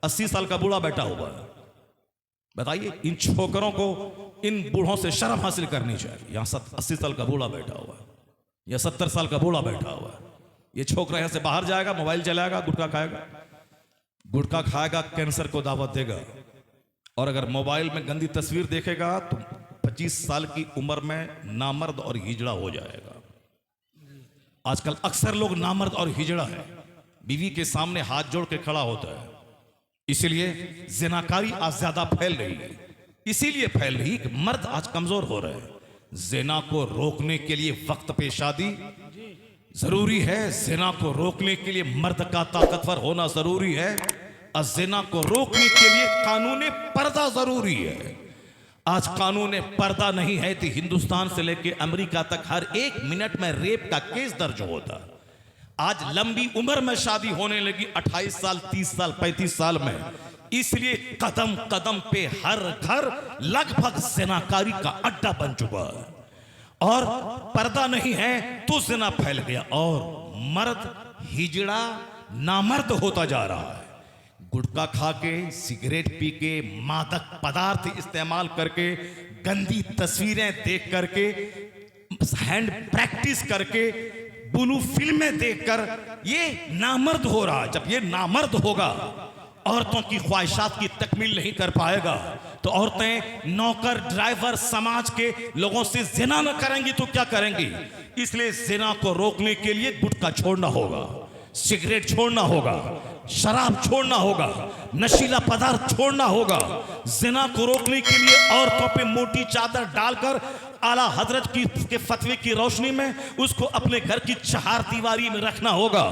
80 साल का बूढ़ा बैठा हुआ है। बताइए, इन छोकरों को, इन बूढ़ों से शर्म हासिल करनी चाहिए। यहाँ 80 साल का बूढ़ा बैठा हुआ है या 70 साल का बूढ़ा बैठा हुआ है। ये छोकरा यहाँ से बाहर जाएगा, मोबाइल चलाएगा, गुटखा खाएगा, कैंसर को दावत देगा। और अगर मोबाइल में गंदी तस्वीर देखेगा तो 25 साल की उम्र में नामर्द और हिजड़ा हो जाएगा। आजकल अक्सर लोग नामर्द और हिजड़ा है, बीवी के सामने हाथ जोड़ के खड़ा होता है। इसीलिए जिनाकारी आज ज्यादा फैल रही है। इसीलिए फैल रही कि मर्द आज कमजोर हो रहे हैं। जिना को रोकने के लिए वक्त पे शादी जरूरी है। जिना को रोकने के लिए मर्द का ताकतवर होना जरूरी है। और जिना को रोकने के लिए कानून पर्दा जरूरी है। आज कानून पर्दा नहीं है तो हिंदुस्तान से लेकर अमेरिका तक हर 1 मिनट में रेप का केस दर्ज होता है। आज लंबी उम्र में शादी होने लगी, 28 साल, 30 साल, 35 साल में। इसलिए कदम कदम पे हर घर लगभग जिनाकारी का अड्डा बन चुका है। और पर्दा नहीं है तो जिना फैल गया और मर्द हिजड़ा नामर्द होता जा रहा है। गुटखा खा के, सिगरेट पी के, मादक पदार्थ इस्तेमाल करके, गंदी तस्वीरें देख करके, हैंड प्रैक्टिस करके, ब्लू फिल्में देखकर ये नामर्द हो रहा है। जब ये नामर्द होगा, औरतों की ख्वाहिशात की तकमील नहीं कर पाएगा, तो औरतें नौकर, ड्राइवर, समाज के लोगों से जिना न करेंगी तो क्या करेंगी? इसलिए जिना को रोकने के लिए गुटखा छोड़ना होगा, सिगरेट छोड़ना होगा, शराब छोड़ना होगा, नशीला पदार्थ छोड़ना होगा। जिना को रोकने के लिए औरतों पे मोटी चादर डालकर आला हजरत के फतवे की रोशनी में उसको अपने घर की 4 दीवारी में रखना होगा।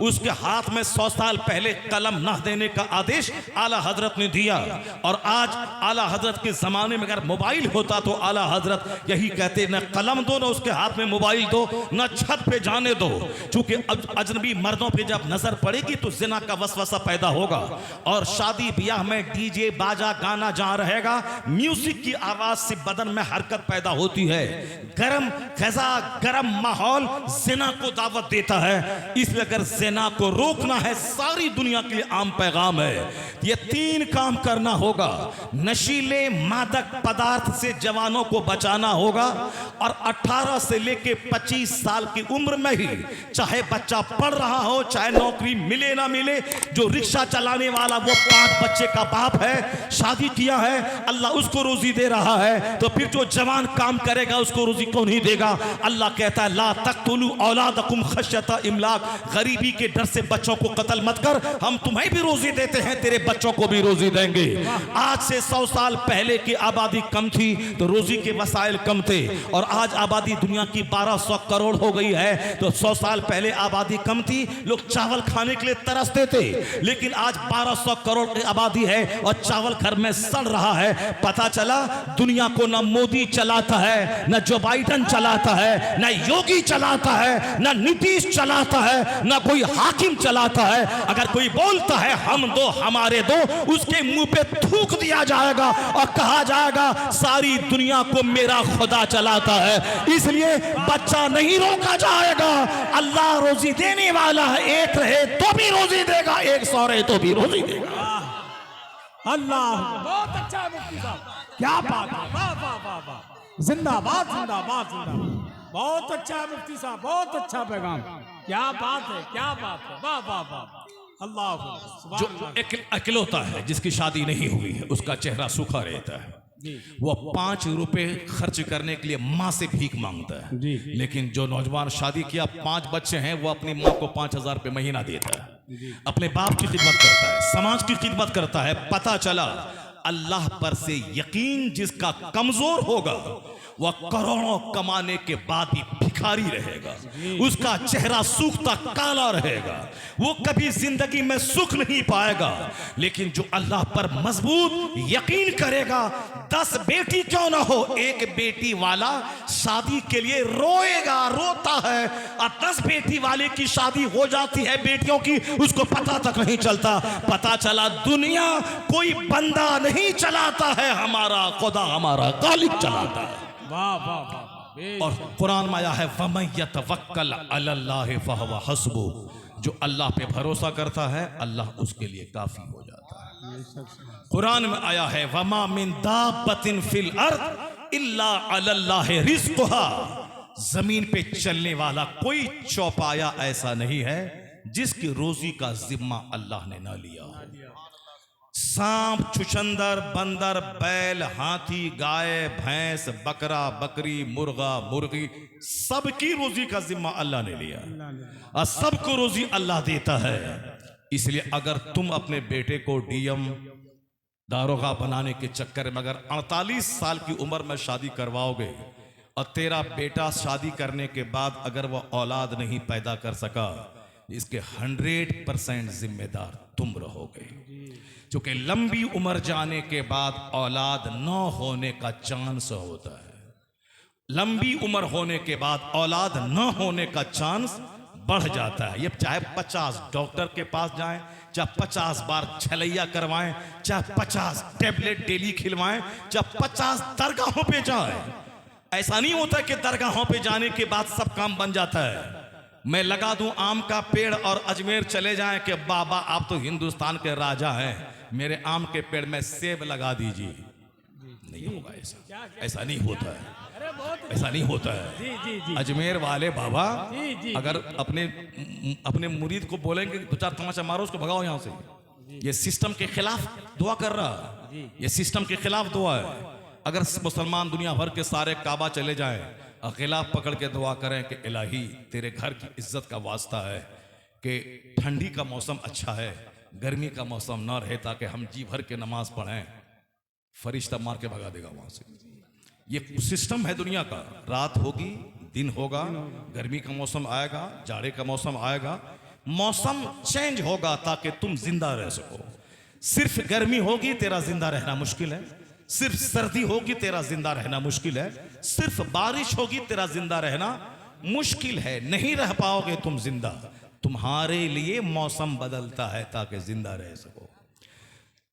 उसके हाथ में 100 साल पहले कलम न देने का आदेश आला हजरत ने दिया। और आज आला हजरत के जमाने में अगर मोबाइल होता तो आला हजरत यही कहते, न कलम दो, न उसके हाथ में मोबाइल दो, न छत पे जाने दो। चूंकि अजनबी मर्दों पे जब नजर पड़ेगी तो जिना का वसवसा पैदा होगा। और शादी ब्याह में डीजे बाजा गाना जहां रहेगा, म्यूजिक की आवाज से बदन में हरकत पैदा होती है। गरम खजा, गरम माहौल जिना को दावत देता है। इसलिए अगर जिना को रोकना है, सारी दुनिया के लिए आम पैगाम है, ये 3 काम करना होगा। नशीले मादक पदार्थ से जवानों को बचाना होगा। और 18 से लेके 25 साल की उम्र में ही, चाहे बच्चा पढ़ रहा हो, चाहे नौकरी मिले ना मिले, जो रिक्शा चलाने वाला वो 5 बच्चे का बाप है, शादी किया है, अल्लाह उसको रोजी दे रहा है, तो फिर जो जवान काम करेगा उसको रोजी कौन नहीं देगा? अल्लाह कहता है, ला तक़तुलू औलादकुम खश्यता इमलाक, गरीबी के डर से बच्चों को कत्ल मत कर, हम तुम्हें भी रोजी देते हैं, तेरे बच्चों को भी रोजी देंगे। आज से 100 साल पहले की आबादी कम थी तो रोजी के वसाइल कम थे। और आज आबादी दुनिया की 1200 करोड़ हो गई है, तो 100 साल पहले आबादी कम थी, लोग चावल खाने के लिए तरसते थे। लेकिन आज 1200 करोड़ की आबादी है और चावल घर में सड़ रहा है। पता चला दुनिया को न मोदी चलाता है, न जो बाइडन चलाता है, न योगी चलाता है, न नीतीश चलाता है, न कोई हाकिम चलाता है। अगर कोई बोलता है हम दो हमारे दो, उसके मुंह पे थूक दिया जाएगा और कहा जाएगा सारी दुनिया को मेरा खुदा चलाता है। इसलिए बच्चा नहीं रोका जाएगा। अल्लाह रोजी देने वाला है, एक रहे तो भी रोजी देगा, 100 रहे तो भी रोजी देगा। अल्लाह, बहुत अच्छा है मुफ्ती साहब, क्या बात है, वाह वाह वाह वाह, जिंदाबाद जिंदाबाद जिंदाबाद। बहुत अच्छा है मुफ्ती साहब, बहुत अच्छा पैगाम, क्या बात है, क्या बात है, वाह वाह वाह। अल्लाह, जो अकेलौता है जिसकी शादी नहीं हुई है, उसका चेहरा सूखा रहता है, वो 5 रुपए खर्च करने के लिए माँ से भीख मांगता है। लेकिन जो नौजवान शादी किया, 5 बच्चे हैं, वो अपनी माँ को 5000 रुपये महीना देता है, अपने बाप की खिदमत करता है, समाज की खिदमत करता है। पता चला अल्लाह पर से यकीन जिसका कमजोर होगा, वह करोड़ों कमाने के बाद भी भिखारी रहेगा, उसका चेहरा सूखता काला रहेगा, वो कभी जिंदगी में सुख नहीं पाएगा। लेकिन जो अल्लाह पर मजबूत यकीन करेगा, 10 बेटी क्यों ना हो, एक बेटी वाला शादी के लिए रोएगा, रोता है, और 10 बेटी वाले की शादी हो जाती है बेटियों की, उसको पता तक नहीं चलता। पता चला दुनिया कोई बंदा नहीं चलाता है, हमारा खुदा, हमारा खालिक चलाता है। वाह वाह वाह। और कुरान में आया है, वमन यतवक्कल अलल्लाह फहुव हस्बुह, जो अल्लाह पे भरोसा करता है अल्लाह उसके लिए काफी हो जाता है। कुरान में आया है वमा मिन दाब्बतिन फिल अर्द इल्ला अलल्लाहि रिज़्क़ुहा, जमीन पे चलने वाला कोई चौपाया ऐसा नहीं है जिसकी रोजी का जिम्मा अल्लाह ने ना लिया। सांप, छुछंदर, बंदर, बैल, हाथी, गाय, भैंस, बकरा, बकरी, मुर्गा, मुर्गी, सबकी रोजी का जिम्मा अल्लाह ने लिया और सबको रोजी अल्लाह देता है। इसलिए अगर तुम अपने बेटे को डीएम, दारोगा बनाने के चक्कर में अगर 48 साल की उम्र में शादी करवाओगे और तेरा बेटा शादी करने के बाद अगर वह औलाद नहीं पैदा कर सका, इसके 100% जिम्मेदार तुम रहोगे, क्योंकि लंबी उम्र जाने के बाद औलाद न होने का चांस होता है। लंबी उम्र होने के बाद औलाद न होने का चांस बढ़ जाता है। ये चाहे 50 डॉक्टर के पास जाएं, चाहे 50 बार छलैया करवाएं, चाहे 50 टेबलेट डेली खिलवाएं, चाहे 50 दरगाहों पे जाएं, ऐसा नहीं होता कि दरगाहों पे जाने के बाद सब काम बन जाता है। मैं लगा दूं आम का पेड़ और अजमेर चले जाएं कि बाबा आप तो हिंदुस्तान के राजा हैं, मेरे आम के पेड़ में सेब लगा दीजिए, नहीं होगा ऐसा। ऐसा नहीं होता है, ऐसा नहीं होता है। अजमेर वाले बाबा अगर अपने मुरीद को बोलेंगे 2-4 तमाचा मारो उसको भगाओ यहां से, ये सिस्टम के खिलाफ दुआ कर रहा है, ये सिस्टम के खिलाफ दुआ है। अगर मुसलमान दुनिया भर के सारे काबा चले जाएं और खिलाफ पकड़ के दुआ करें कि इलाही तेरे घर की इज्जत का वास्ता है कि ठंडी का मौसम अच्छा है, गर्मी का मौसम ना रहे, ताकि हम जी भर के नमाज पढ़ें, फरिश्ता मार के भगा देगा वहां से। ये सिस्टम है दुनिया का। रात होगी, दिन होगा, गर्मी का मौसम आएगा, जाड़े का मौसम आएगा, मौसम चेंज होगा ताकि तुम जिंदा रह सको। सिर्फ गर्मी होगी तेरा जिंदा रहना मुश्किल है, सिर्फ सर्दी होगी तेरा जिंदा रहना मुश्किल है, सिर्फ बारिश होगी तेरा जिंदा रहना मुश्किल है, नहीं रह पाओगे तुम जिंदा। तुम्हारे लिए मौसम बदलता है ताकि जिंदा रह सको।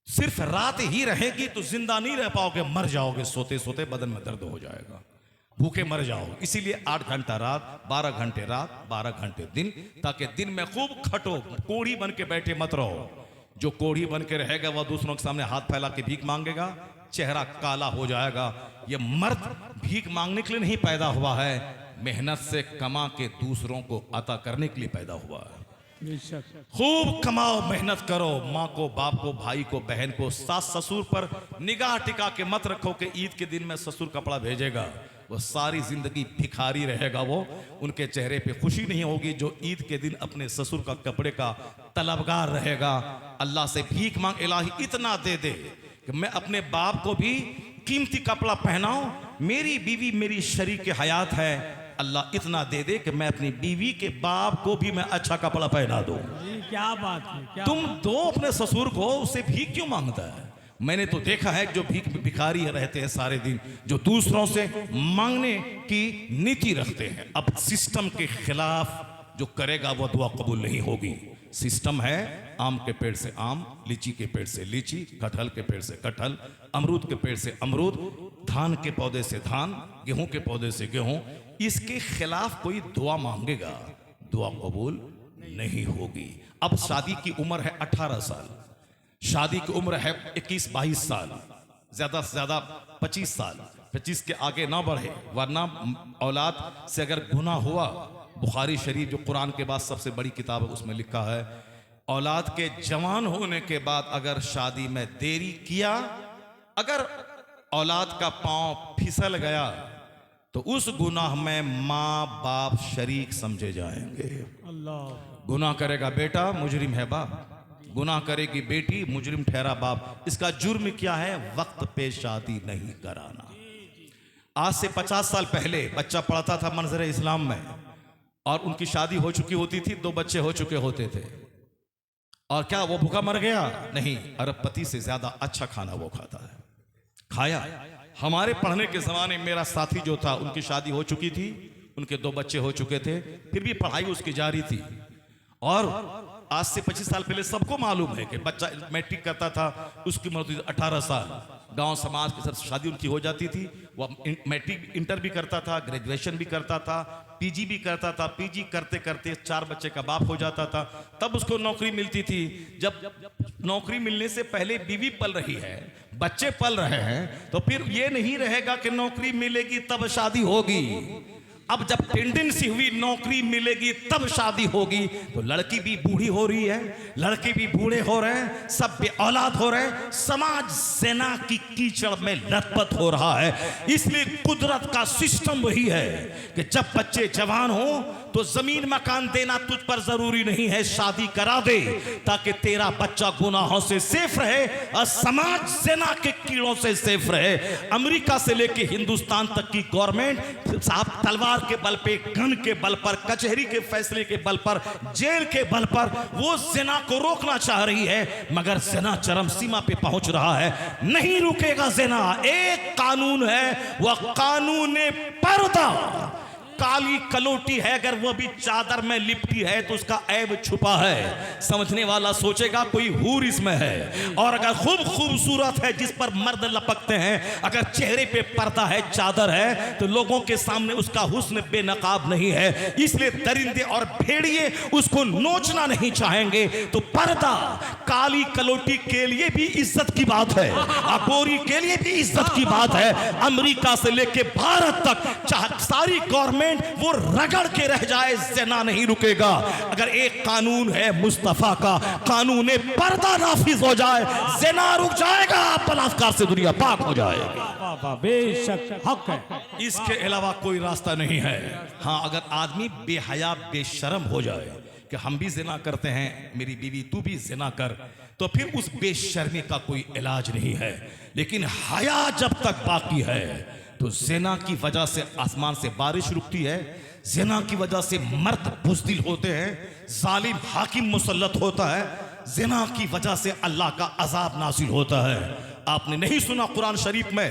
सिर्फ रात ही रहेगी तो जिंदा नहीं रह पाओगे, मर जाओगे, सोते सोते बदन में दर्द हो जाएगा, भूखे मर जाओगे। इसीलिए 8 घंटा रात, 12 घंटे रात, 12 घंटे दिन, ताकि दिन में खूब खटो, कोढ़ी बन के बैठे मत रहो। जो कोढ़ी बन के रहेगा वह दूसरों के सामने हाथ फैला के भीख मांगेगा, चेहरा काला हो जाएगा। ये मर्द भीख मांगने के लिए नहीं पैदा हुआ है, मेहनत से कमा के दूसरों को अता करने के लिए पैदा हुआ है। खूब कमाओ, मेहनत करो, माँ को, बाप को, भाई को, बहन को, सास ससुर पर निगाह टिका के मत रखो कि ईद के दिन में ससुर कपड़ा भेजेगा, वो सारी जिंदगी भिखारी रहेगा, वो उनके चेहरे पे खुशी नहीं होगी जो ईद के दिन अपने ससुर का कपड़े का तलबगार रहेगा। अल्लाह से भीख मांग, इलाही इतना दे दे कि मैं अपने बाप को भी कीमती कपड़ा पहनाऊं, मेरी बीवी मेरी शरीक हयात है, अल्लाह इतना दे दे कि मैं अपनी बीवी के बाप को भी मैं अच्छा कपड़ा पहना दूं। क्या बात है, क्या तुम दो अपने ससुर को, उससे भीख क्यों मांगता है? मैंने तो देखा है जो भिखारी रहते हैं सारे दिन, जो दूसरों से मांगने की नीति रखते हैं। अब सिस्टम के खिलाफ जो करेगा वो दुआ कबूल नहीं होगी। सिस्टम है आम के पेड़ से आम, लीची के पेड़ से लीची, कटहल के पेड़ से कटहल, अमरूद के पेड़ से अमरूद, धान के पौधे से धान, गेहूं के पौधे से गेहूं। इसके खिलाफ कोई दुआ मांगेगा, दुआ कबूल नहीं होगी। अब शादी की उम्र है 18 साल, शादी की उम्र है 21-22 साल, ज्यादा से ज्यादा 25 साल, 25 के आगे ना बढ़े, वरना औलाद से अगर गुनाह हुआ, बुखारी शरीफ जो कुरान के बाद सबसे बड़ी किताब है उसमें लिखा है, औलाद के जवान होने के बाद अगर शादी में देरी किया, अगर औलाद का पांव फिसल गया तो उस गुनाह में माँ बाप शरीक समझे जाएंगे। अल्लाह। गुनाह करेगा बेटा, मुजरिम है बाप, गुनाह करेगी बेटी, मुजरिम ठहरा बाप। इसका जुर्म क्या है? वक्त पे शादी नहीं कराना। आज से 50 साल पहले बच्चा पढ़ता था मंजर इस्लाम में और उनकी शादी हो चुकी होती थी, 2 बच्चे हो चुके होते थे, और क्या वो भूखा मर गया? नहीं, अरबपति से ज्यादा अच्छा खाना वो खाता है, खाया। हमारे पढ़ने के जमाने मेरा साथी जो था उनकी शादी हो चुकी थी, उनके 2 बच्चे हो चुके थे, फिर भी पढ़ाई उसकी जारी थी। और आज से 25 साल पहले सबको मालूम है कि बच्चा मैट्रिक करता था, उसकी उम्र होती थी 18 साल, गांव समाज के साथ शादी उनकी हो जाती थी, वो मैट्रिक इंटर भी करता था, ग्रेजुएशन भी करता था, पीजी भी करता था, पीजी करते करते 4 बच्चे का बाप हो जाता था, तब उसको नौकरी मिलती थी। जब नौकरी मिलने से पहले बीवी पल रही है, बच्चे पल रहे हैं, तो फिर ये नहीं रहेगा कि नौकरी मिलेगी तब शादी होगी। अब जब टेंडेंसी हुई नौकरी मिलेगी तब शादी होगी, तो लड़की भी बूढ़ी हो रही है, लड़के भी बूढ़े हो रहे हैं, सब बे औलाद हो रहे हैं, समाज सेना की कीचड़ में लथपथ हो रहा है। इसलिए कुदरत का सिस्टम वही है कि जब बच्चे जवान हो तो जमीन मकान देना तुझ पर जरूरी नहीं है, शादी करा दे ताकि तेरा बच्चा गुनाहों से सेफ रहे और समाज सेना के कीड़ों से सेफ रहे। अमेरिका से लेके हिंदुस्तान तक की गवर्नमेंट साहब तलवार के बल पे, गन के बल पर, कचहरी के फैसले के बल पर, जेल के बल पर वो जिना को रोकना चाह रही है, मगर जिना चरम सीमा पे पहुंच रहा है। नहीं रुकेगा जिना। एक कानून है, वह कानून पर्दा। काली कलोटी है, अगर वो भी चादर में लिपटी है तो उसका ऐब छुपा है। समझने वाला सोचेगा कोई हूर इसमें है। और अगर खूब खूबसूरत है जिस पर मर्द लपकते हैं, अगर चेहरे पे पर्दा है, चादर है, तो लोगों के सामने उसका हुस्न बेनकाब नहीं है। इसलिए दरिंदे और भेड़िए उसको नोचना नहीं चाहेंगे। तो पर्दा काली कलोटी के लिए भी इज्जत की बात है, गोरी के लिए भी इज्जत की बात है। अमेरिका से लेके भारत तक चाहे सारी गवर्नमेंट वो रगड़ के रह जाए, ज़िना नहीं रुकेगा। अगर एक कानून है मुस्तफा का, कानून पर्दा नाफिज हो जाए, ज़िना रुक जाएगा, बलात्कार से दुनिया पाक हो जाएगी। बेशक हक है, इसके अलावा कोई रास्ता नहीं है। हाँ, अगर आदमी बेहया बेशर्म हो जाए कि हम भी ज़िना करते हैं, मेरी बीवी तू भी ज़िना कर, तो फिर उस बेशर्मी का कोई इलाज नहीं है। लेकिन हया जब तक बाकी है तो ज़िना की वजह से आसमान से बारिश रुकती है, ज़िना की वजह से मर्द बुज़दिल होते हैं, जालिम हाकिम मुसल्लत होता है, ज़िना की वजह से अल्लाह का अजाब नाज़िल होता है। आपने नहीं सुना कुरान शरीफ में?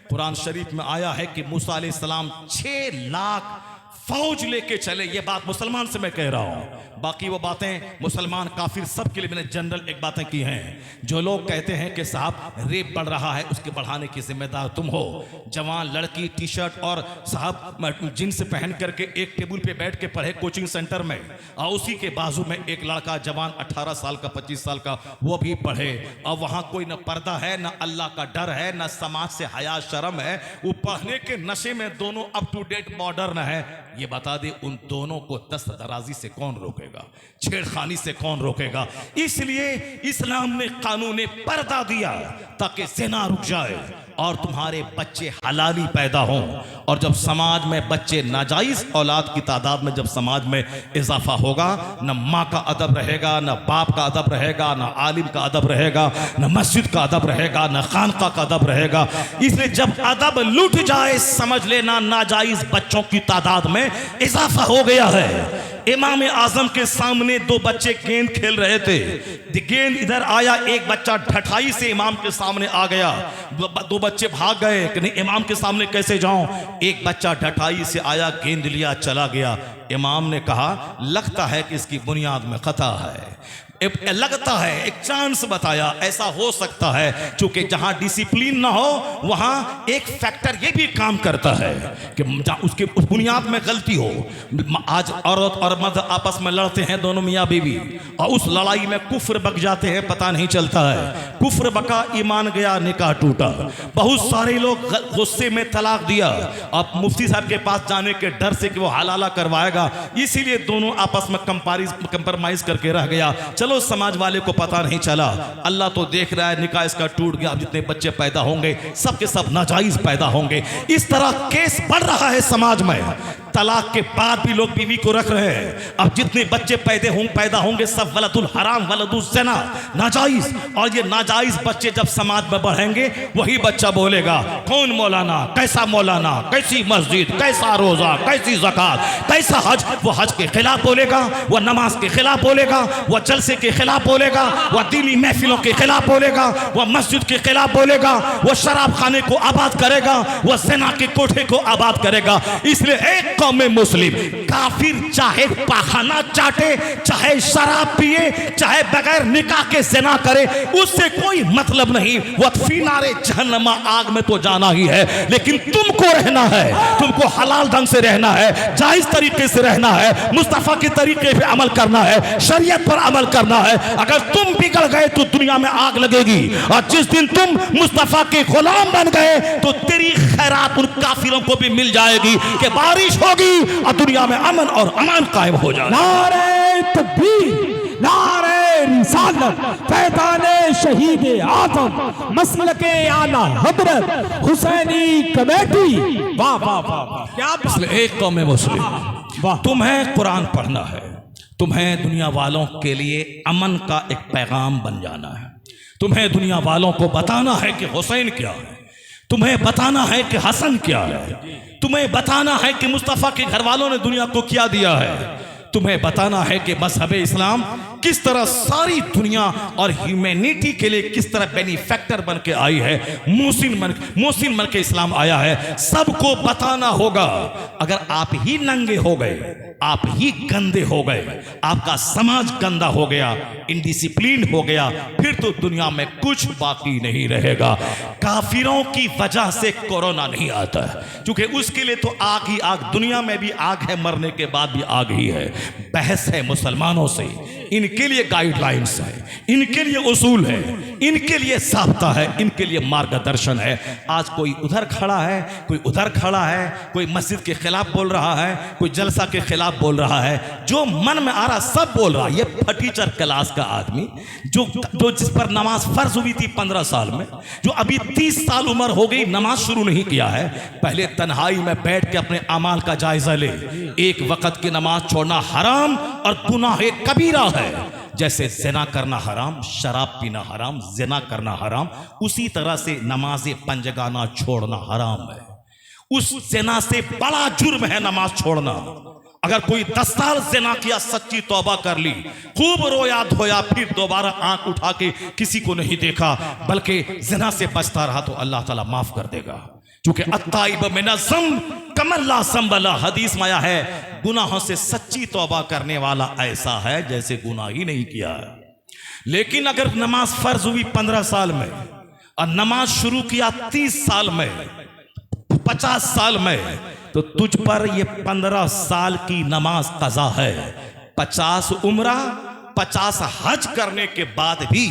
कुरान शरीफ में आया है कि मूसा अलैहिस्सलाम 6 लाख फौज लेके चले। ये बात मुसलमान से मैं कह रहा हूं, बाकी वो बातें मुसलमान काफिर सब के लिए मैंने जनरल एक बातें की हैं। जो लोग कहते हैं कि साहब रेप बढ़ रहा है, उसके बढ़ाने की जिम्मेदार तुम हो। जवान लड़की टी शर्ट और साहब जींस पहन करके एक टेबल पे बैठ के पढ़े कोचिंग सेंटर में, और उसी के बाजू में एक लड़का जवान 18 साल का 25 साल का वो भी पढ़े, और वहां कोई न पर्दा है, न अल्लाह का डर है, न समाज से हया शर्म है। वो पढ़ने के नशे में दोनों अप टू डेट मॉडर्न है। ये बता दे उन दोनों को दस्त दराजी से कौन रोकेगा, छेड़खानी से कौन रोकेगा? इसलिए इस्लाम ने कानून पर्दा दिया ताकि ज़िना रुक जाए और तुम्हारे बच्चे हलाली पैदा हों। और जब समाज में बच्चे नाजायज औलाद की तादाद में जब समाज में इजाफा होगा, न माँ का अदब रहेगा, न बाप का अदब रहेगा, न आलिम का अदब रहेगा, न मस्जिद का अदब रहेगा, न खानका का अदब रहेगा। इसलिए जब अदब लुट जाए, समझ लेना नाजायज बच्चों की तादाद में इजाफा हो गया है। इमाम आजम के सामने 2 बच्चे गेंद खेल रहे थे, गेंद इधर आया, एक बच्चा ढठाई से इमाम के सामने आ गया। 2 बच्चे भाग गए कि नहीं इमाम के सामने कैसे जाऊं। एक बच्चा ढठाई से आया, गेंद लिया, चला गया। इमाम ने कहा लगता है कि इसकी बुनियाद में खता है, लगता है, एक चांस बताया, ऐसा हो सकता है क्योंकि जहां डिसिप्लिन ना हो वहां एक फैक्टर ये भी काम करता है कि उसके उस बुनियाद में गलती हो। आज औरत और मर्द आपस में लड़ते हैं, दोनों मियाँ बीवी, और उस लड़ाई में कुफ्र बक जाते हैं, पता नहीं चलता है। कुफ्र बका, ईमान गया, निकाह टूटा। बहुत सारे लोग गुस्से में तलाक दिया, अब मुफ्ती साहब के पास जाने के डर से कि वो हलाला करवाएगा, इसीलिए दोनों आपस में कंप्रोमाइज करके रह गया। चलो समाज वाले को पता नहीं चला, अल्लाह तो देख रहा है, निकाह इसका टूट गया। अब जितने बच्चे पैदा होंगे सब के सब नाजायज पैदा होंगे। इस तरह केस बढ़ रहा है समाज में। तलाक के बाद भी लोग बीवी को रख रहे हैं। अब जितने बच्चे पैदा होंगे सब वलदुल हराम, वलदुल ज़िना, नाजायज। और ये नाजायज बच्चे जब समाज में बढ़ेंगे, वही बच्चा बोलेगा कौन मौलाना, कैसा मौलाना, कैसी मस्जिद, कैसा रोजा, कैसी ज़कात, कैसा हज। वो हज के खिलाफ बोलेगा, वह नमाज के खिलाफ बोलेगा, वह जलसे के खिलाफ बोलेगा, वह दीनी महफिलों के खिलाफ बोलेगा, वह मस्जिद के खिलाफ बोलेगा, वह शराब खाने को आबाद करेगा, वह ज़िना के कोठे को आबाद करेगा। इसलिए एक कौम मुस्लिम, काफिर चाहे पाखाना चाटे, चाहे शराब पिए, चाहे बगैर निकाह के ज़िना करे, उससे कोई मतलब नहीं। वो फिनारे जहन्नम आग में तो जाना ही है, लेकिन तुमको रहना है, तुमको हलाल ढंग से रहना है, जायज तरीके से रहना है, मुस्तफा के तरीके पे अमल करना है, शरीयत पर अमल करना है। अगर तुम बिगड़ गए तो दुनिया में आग लगेगी, और जिस दिन तुम मुस्तफा के गुलाम बन गए तो तेरी खैरात उन काफिरों को भी मिल जाएगी कि बारिश होगी और दुनिया में अमन और अमान कायम हो जाएगा। नारे तकबीर, नारे रिसालत, फैज़ाने शहीद आज़म, मसलके आला हज़रत हुसैनी कमेटी। वाह वाह वाह वाह, क्या बात। इसलिए एक कौम मुस्लिम, वाह, तुम्हें कुरान पढ़ना है, तुम्हें दुनिया वालों के लिए अमन का एक पैगाम बन जाना है, तुम्हें दुनिया वालों को बताना है कि हुसैन क्या है, तुम्हें बताना है कि हसन क्या है, तुम्हें बताना है कि मुस्तफ़ा के घर वालों ने दुनिया को क्या दिया है, तुम्हें बताना है कि मजहब इस्लाम किस तरह सारी दुनिया और ह्यूमैनिटी के लिए किस तरह बेनिफैक्टर बन के आई है, मोहसिन बन के इस्लाम आया है। सबको बताना होगा। अगर आप ही नंगे हो गए, आप ही गंदे हो गए, आपका समाज गंदा हो गया, इनडिसिप्लिन हो गया, फिर तो दुनिया में कुछ बाकी नहीं रहेगा। काफिरों की वजह से कोरोना नहीं आता है, क्योंकि उसके लिए तो आग ही आग, दुनिया में भी आग है, मरने के बाद भी आग ही है। बहस है मुसलमानों से, इनके लिए गाइडलाइंस है, इनके लिए उसूल है, इनके लिए साब्ता है, इनके लिए मार्गदर्शन है। आज कोई उधर खड़ा है, कोई उधर खड़ा है, कोई मस्जिद के खिलाफ बोल रहा है, कोई जलसा के खिलाफ बोल रहा है, जो मन में आ रहा सब बोल रहा है। ये फटीचर क्लास का आदमी जो जिस पर नमाज फर्ज हुई थी 15 साल में, जो अभी 30 साल उम्र हो गई नमाज शुरू नहीं किया है, पहले तन्हाई में बैठ के अपने अमाल का जायजा ले। एक वक्त की नमाज छोड़ना हराम और गुनाह कबीरा है। जैसे ज़िना करना हराम, शराब पीना हराम, ज़िना करना हराम, उसी तरह से नमाज पंजगाना छोड़ना हराम है। उस ज़िना से बड़ा जुर्म है नमाज छोड़ना। अगर कोई 10 साल ज़िना किया, सच्ची तौबा कर ली, खूब रोया धोया, फिर दोबारा आंख उठा के किसी को नहीं देखा, बल्कि ज़िना से बचता रहा, तो अल्लाह ताला माफ कर देगा। क्योंकि अत्ताइब मिनज़्ज़म कमल्ला संबला, हदीस में आया है, गुनाहों से सच्ची तौबा करने वाला ऐसा है जैसे गुनाह ही नहीं किया है। लेकिन अगर नमाज फर्ज हुई 15 साल में और नमाज शुरू किया 30 साल में, 50 साल में, तो तुझ पर ये 15 साल की नमाज कज़ा है। 50 उम्रा, 50 हज करने के बाद भी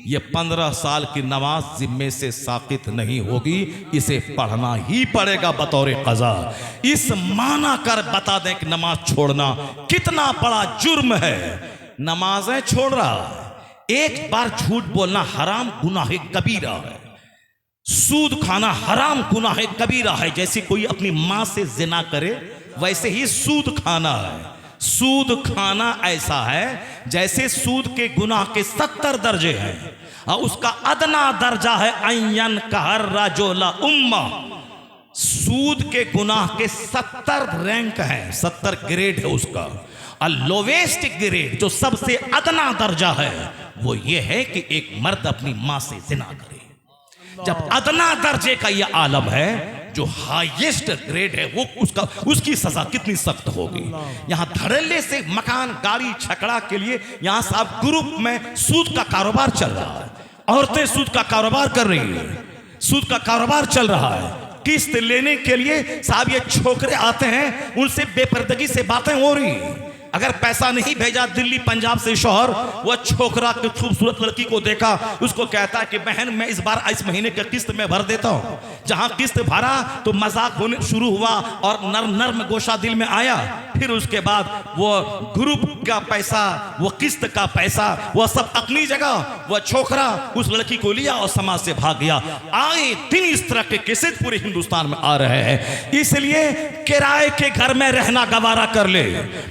ये 15 साल की नमाज जिम्मे से साकित नहीं होगी, इसे पढ़ना ही पड़ेगा बतौर कज़ा। इस माना कर बता दें कि नमाज छोड़ना कितना बड़ा जुर्म है। नमाजें छोड़ रहा है, एक बार झूठ बोलना हराम गुनाह कबीरा है, सूद खाना हराम गुनाह कबीरा है। जैसे कोई अपनी माँ से जिना करे, वैसे ही सूद खाना है। सूद खाना ऐसा है जैसे सूद के गुनाह के 70 दर्जे हैं, और उसका अदना दर्जा है अय्यन कहर राजोला उम्मा। सूद के गुनाह के 70 रैंक हैं, 70 ग्रेड है उसका। और लोवेस्ट ग्रेड जो सबसे अदना दर्जा है वो ये है कि एक मर्द अपनी माँ से जिना करे। जब अदना दर्जे का ये आलम है, जो हाईएस्ट ग्रेड है, वो उसकी सजा कितनी सख्त होगी। यहाँ धड़ल्ले से मकान गाड़ी छकड़ा के लिए यहाँ साहब ग्रुप में सूद का कारोबार चल रहा है, औरतें सूद का कारोबार कर रही है, सूद का कारोबार चल रहा है। किस्त लेने के लिए साहब ये छोकरे आते हैं, उनसे बेपर्दगी से बातें हो रही। अगर पैसा नहीं भेजा दिल्ली पंजाब से शोहर, वह छोकरा की खूबसूरत लड़की को देखा, उसको कहता है कि बहन मैं इस बार इस महीने का किस्त में भर देता हूँ। जहाँ किस्त भरा तो मजाक होने शुरू हुआ और नर्म गोशा दिल में आया। फिर उसके बाद वो ग्रुप का पैसा, वो किस्त का पैसा, वह सब अपनी जगह, वह छोकरा उस लड़की को लिया और समाज से भाग गया। आए दिन इस तरह के केसेस पूरे हिंदुस्तान में आ रहे हैं। इसलिए किराए के घर में रहना गवारा कर ले,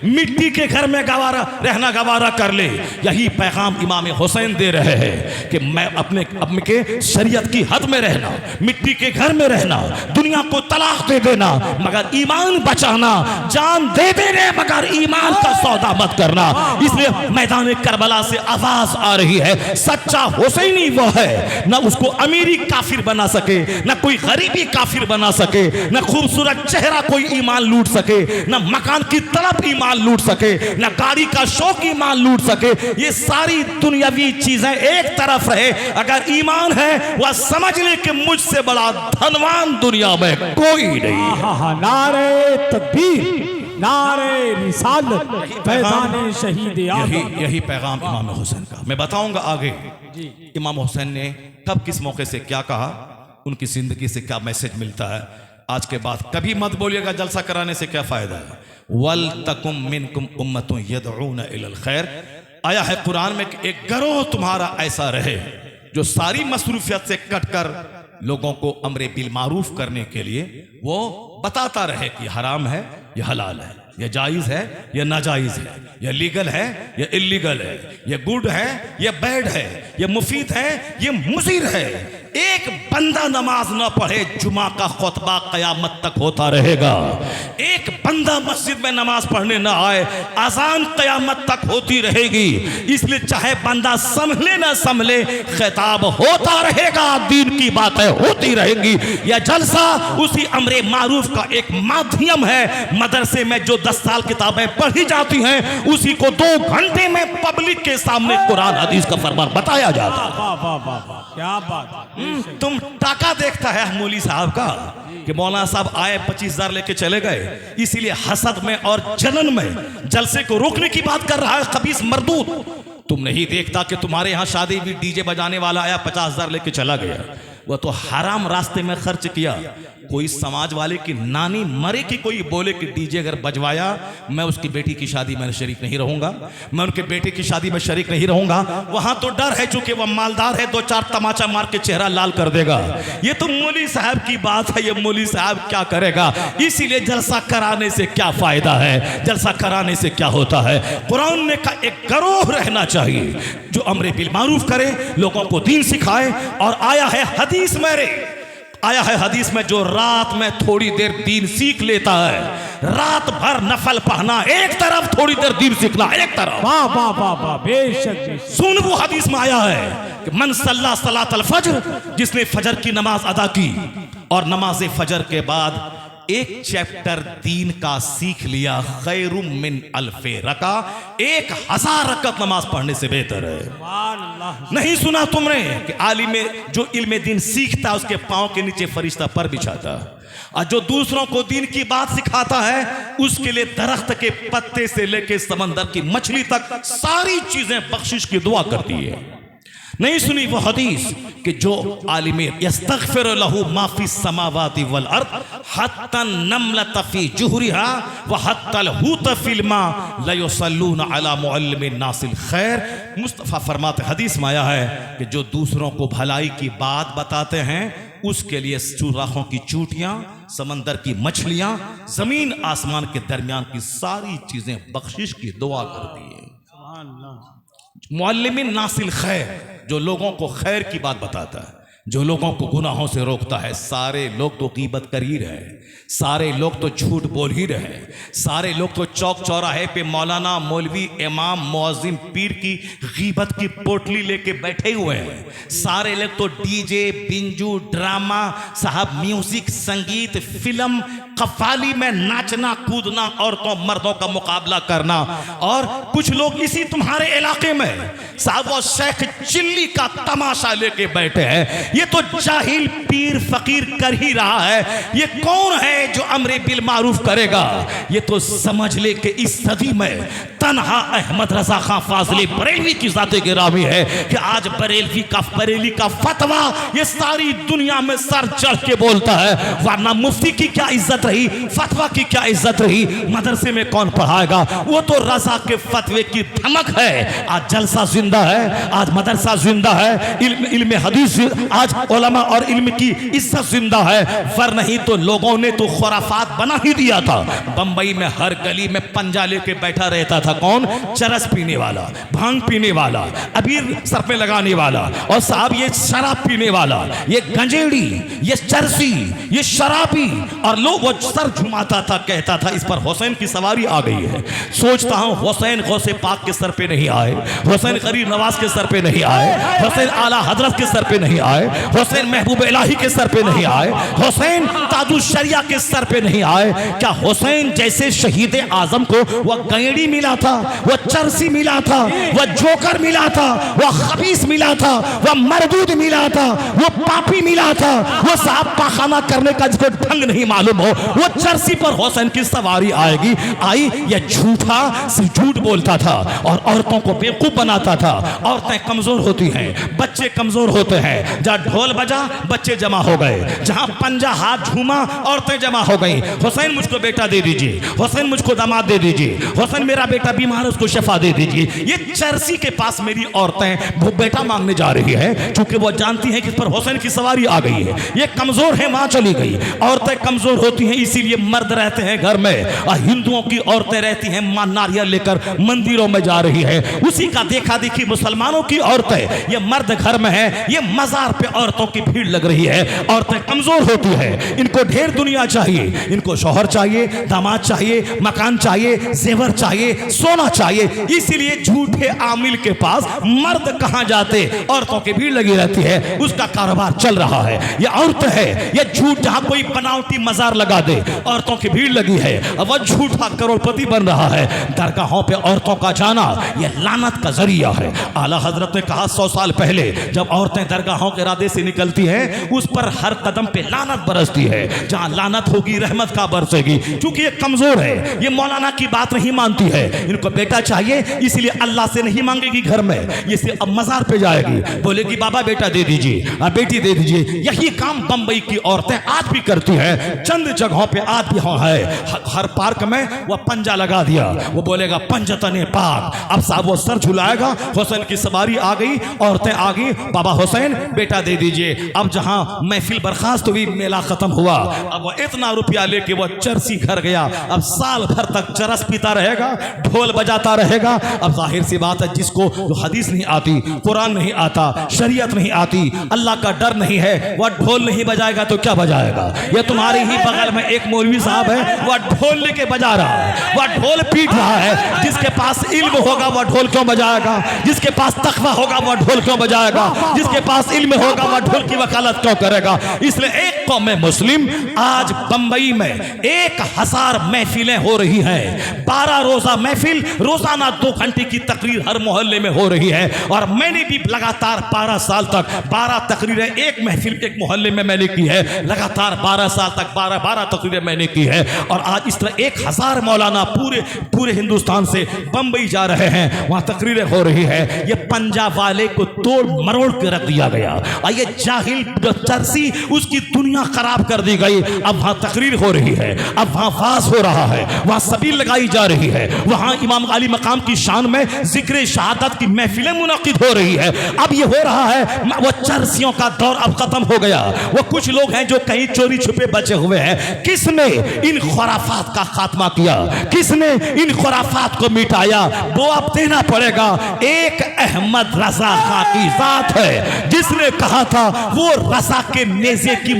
मिट्टी के घर में रहना गवारा कर ले। यही पैगाम इमाम हुसैन दे रहे हैं कि मैं अपने के शरीयत की हद में रहना, मिट्टी के घर में रहना, दुनिया को तलाक दे देना, मगर ईमान बचाना, जान दे देने मगर ईमान का सौदा मत करना। इसलिए मैदान करबला से आवाज आ रही है, सच्चा हुसैनी वो है ना उसको अमीरी काफिर बना सके, ना कोई गरीबी काफिर बना सके, ना खूबसूरत चेहरा कोई ईमान लूट सके, ना मकान की तलब ईमान लूट सके, ना गाड़ी का शौक ईमान लूट सके। ये सारी दुनियावी चीजें एक तरफ रहे, अगर ईमान है वह समझ ले कि मुझसे बड़ा धनवान दुनिया में कोई नहीं है। नारे तकबीर, नारे रिसालत, फैज़ान शहीद यही पैगाम इमाम हुसैन का। मैं बताऊंगा आगे इमाम हुसैन ने कब किस मौके से क्या कहा, उनकी जिंदगी से क्या मैसेज मिलता है। आज के बाद कभी मत बोलिएगा जलसा कराने से क्या फायदा है। वल तकुम मिनकुम उम्मतुन यदऊना इलल खैर, आया है कुरान में कि एक गिरोह तुम्हारा ऐसा रहे जो सारी मसरूफियत से कटकर लोगों को अमरे बिल मारूफ करने के लिए वो बताता रहे कि हराम है या हलाल है, या जायज़ है या नाजायज़ है, या लीगल है या इलीगल है, या गुड है या बैड है, या मुफीद है या मुज़िर है। एक बंदा नमाज न पढ़े, जुमा का खुतबा क़यामत तक होता रहेगा। एक बंदा मस्जिद में नमाज पढ़ने न आए, अजान क़यामत तक होती रहेगी। इसलिए चाहे बंदा संभले न संभले, खिताब होता रहेगा, दीन की बातें होती रहेंगी। यह जलसा उसी अमरे मारूफ का एक माध्यम है। मदरसे में जो 10 साल किताबें पढ़ी जाती हैं, उसी को 2 घंटे में पब्लिक के सामने कुरान हदीस का फरमान बताया जाता है। वाह वाह वाह वाह, क्या बात। तुम टाका देखता है मौली साहब का कि मौलाना साहब आए 25,000 लेके चले गए, इसीलिए हसद में और जलन में जलसे को रोकने की बात कर रहा है खबीस मरदूद। तुम नहीं देखता कि तुम्हारे यहाँ शादी भी डीजे बजाने वाला आया 50,000 लेके चला गया, वह तो हराम रास्ते में खर्च किया। कोई समाज वाले की नानी मरे कि कोई बोले कि डीजे अगर बजवाया मैं उसकी बेटी की शादी में शरीक नहीं रहूंगा, मैं उनके बेटे की शादी में शरीक नहीं रहूंगा। वहां तो डर है, चूंकि वह मालदार है, 2-4 तमाचा मार के चेहरा लाल कर देगा। ये तो मौली साहब की बात है, ये मौली साहब क्या करेगा। इसीलिए जलसा कराने से क्या फायदा है, जलसा कराने से क्या होता है। कुरान ने का एक गिरोह रहना चाहिए जो अमरे बिल मारूफ करे, लोगों को दीन सिखाए। और आया है हदीस में, आया है हदीस में जो रात में थोड़ी देर दीन सीख लेता है, रात भर नफल पढ़ना एक तरफ, थोड़ी देर दीन सीखना एक तरफ। वाह वाह वाह वाह, बेशक। सुन, वो हदीस में आया है कि मन सल्ला सलातल फज्र, जिसने फजर की नमाज अदा की और नमाज फजर के बाद एक चैप्टर दीन का सीख लिया, खैरुम मिन अल्फे रका, 1000 रकत नमाज पढ़ने से बेहतर है। नहीं सुना तुमने कि आलिम जो इल्म दीन सीखता उसके पांव के नीचे फरिश्ता पर बिछाता, और जो दूसरों को दीन की बात सिखाता है उसके लिए दरख्त के पत्ते से लेके समंदर की मछली तक सारी चीजें बख्शिश की दुआ करती है। नहीं सुनी वो हदीस कि जो आलिम यस्तगफिर लहू माफी समावाति वल अर्द हत्ता नमलत फी जुहरिहा व हत्तल हूत फिल मा ला युसल्लून अला मुअल्लिमिन नासिल खैर। मुस्तफ़ा फरमाते, हदीस में आया है कि जो दूसरों को भलाई की बात बताते हैं उसके लिए चुराहों की चूटियां, समंदर की मछलियां, जमीन आसमान के दरमियान की सारी चीजें बख्शिश की दुआ करती है। मुअल्लिमिन नासिल खैर, जो लोगों को खैर की बात बताता है, जो लोगों को गुनाहों से रोकता है। सारे लोग तो गीबत कर ही रहे, सारे लोग तो झूठ बोल ही रहे, सारे लोग तो चौक चौराहे पे मौलाना, मौलवी, इमाम, मुअज्जिम, पीर की गीबत की पोटली लेके बैठे हुए हैं। सारे लोग तो डीजे, बिंजू, ड्रामा साहब, म्यूजिक, संगीत, फिल्म, कव्वाली में नाचना कूदना, औरतों मर्दों का मुकाबला करना। और कुछ लोग इसी तुम्हारे इलाके में साहब वो शेख चिल्ली का तमाशा लेके बैठे हैं। ये तो जाहिल पीर फकीर कर ही रहा है। ये कौन है जो अमरे बिल मारूफ करेगा? ये तो समझ ले कि इस सदी में तन्हा अहमद रजा खां फाजली बरेलवी की जाते गिरामी है कि आज बरेली का फतवा ये सारी दुनिया में सर चढ़ के बोलता है। वरना मुफ्ती की क्या इज्जत रही, फतवा की क्या इज्जत रही, मदरसे में कौन पढ़ाएगा? वो तो रजा के फतवे की धमक है। आज जलसा जिंदा है, आज मदरसा जिंदा है, इल्म हदीस, आज उलमा और इल्म की इज्जत जिंदा है। वर नहीं तो लोगों ने तो खुराफात बना ही दिया था। बंबई में हर गली में पंजा लेके बैठा रहता था कौन? चरस पीने वाला, भांग पीने वाला, अबीर सर पे लगाने वाला, और साहब ये शराब पीने वाला, ये गंजेड़ी, ये चरसी, ये शराबी। और लोग वो सर झुमाता था, कहता था इस पर हुसैन की सवारी आ गई है। सोचता हूं हुसैन गौसे पाक के सर पे नहीं आए, हुसैन गरीब नवाज के सर पे नहीं आए, हुसैन आला हजरत के सर पे नहीं आए, हुसैन महबूब इलाही के सर पे नहीं आए, हुसैन ताजुल शरिया के सर पे नहीं आए। क्या हुसैन जैसे शहीद आजम को वह गैड़ी मिला था, वह चरसी मिला था, वह जोकर मिला था, वह खबीस मिला था, वह मरदूद मिला था, वह पापी मिला था, वह साहब पाखाना करने का जिसको ढंग नहीं मालूम हो, वो चरसी पर हुसैन की सवारी आएगी। आई यह झूठा सिर्फ झूठ बोलता था और औरतों को बेवकूफ बनाता था। औरतें कमजोर होती हैं, बच्चे कमजोर होते हैं। जहां ढोल बजा बच्चे जमा हो गए, जहां पंजा हाथ झूमा औरतें जमा हो गई। हुसैन मुझको बेटा दे दीजिए, हुसैन मुझको दामाद दे दीजिए, हुसैन मेरा बेटा बीमार है उसको शफा दे दीजिए। ये चरसी के पास मेरी औरतें वो बेटा मांगने जा रही है, क्योंकि वो जानती हैं कि इस पर हुसैन की सवारी आ गई है। ये कमजोर है, वहां चली गई। औरतें कमजोर होती हैं, इसीलिए मर्द रहते हैं घर में और हिंदुओं की औरतें रहती हैं मां नारियल लेकर मंदिरों में जा रही है। उसी का देखा देखी मुसलमानों की औरतें, ये मर्द घर में है, ये मजार पे औरतों की भीड़ लग रही है। औरतें कमजोर होती है, इनको ढेर दुनिया चाहिए, इनको शौहर चाहिए, दामाद चाहिए, मकान चाहिए, जेवर चाहिए, सोना चाहिए। इसीलिए झूठे आमिल के पास मर्द कहां जाते, औरतों की भीड़ लगी रहती है, उसका कारोबार चल रहा है। ये औरत है, ये झूठ, जहां कोई बनावटी मजार लगा दे औरतों की भीड़ लगी है, अब वह झूठा करोड़पति बन रहा है। दरगाहों पे औरतों का जाना यह लानत का जरिया है। आला हजरत ने कहा 100 साल पहले जब औरतें दरगाहों के इरादे से निकलती हैं, उस पर हर कदम पे लानत बरसती है। जहां लानत होगी रहमत का बरसेगी, क्योंकि ये कमजोर है, ये मौलाना की बात नहीं मानती है। इनको बेटा चाहिए, इसलिए अल्लाह से नहीं मांगेगी घर में, ये अब मजार पे जाएगी, बोलेगी बाबा बेटा दे दीजिए, बेटी दे दीजिए। यही काम बंबई की औरतें आज भी करती हैं, चंद जगहों पे आज भी है। हर पार्क में वह पंजा लगा दिया, वो बोलेगा पंजतने पाक। अब साहब वो सर झुलाएगा, हुसैन की सवारी आ गई, औरतें आ गई, बाबा हुसैन बेटा दे दीजिए। अब जहां महफिल बर्खास्त हुई, मेला खत्म हुआ, अब वो इतना रुपया लेके वो चरसी घर गया। अब साल भर तक चरस पीता रहेगा, ढोल बजाता रहेगा। अब जाहिर सी बात है, जिसको जो हदीस नहीं आती, कुरान नहीं आता, शरीयत नहीं आती, अल्लाह का डर नहीं है, वह ढोल नहीं बजाएगा तो क्या बजाएगा? ये तुम्हारे ही बगल में एक मौलवी साहब है, वह ढोल लेके बजा रहा है, वह ढोल पीट रहा है। जिसके पास इल्म होगा वह ढोल क्यों बजाएगा? जिसके पास तकवा होगा वह ढोल क्यों बजाएगा? जिसके पास इल्म होगा वह ढोल की वकालत क्यों करेगा? इसलिए एक कौम मुस्लिम आज बंबई में 1000 महफिलें हो रही हैं, 12 रोजा महफिल, रोजाना 2 घंटे की तकरीर हर मोहल्ले में हो रही है। और मैंने भी लगातार 12 साल तक 12 तकरीरें एक महफिल एक मोहल्ले में मैंने की है। लगातार 12 साल तक 12 तकरीरें मैंने की है। और आज इस तरह 1000 मौलाना पूरे हिंदुस्तान से बंबई जा रहे हैं, वहां तकरीरें हो रही है। ये पंजाब वाले को तोड़ मरोड़ के रख दिया गया, और ये जाहिल जो चरसी, उसकी दुनिया खराब कर दी गई। अब वहां तकरीर हो रही है, अब वहां फास हो रहा है, वहां सबील लगाई जा रही है, वहां इमाम अली मकाम की शान में जिक्र शहादत की महफिलें मुनक्किद हो रही है। अब ये हो रहा है, वो चरसियों का दौर अब खत्म हो गया। वो कुछ लोग हैं जो कहीं चोरी छुपे बचे हुए हैं। किसने इन खुराफात का खात्मा किया? किसने इन खुराफात को मिटाया? वो अब देना पड़ेगा। एक अहमद रजा खां की जात है, जिसने कहा था वो रजा के नेज़े की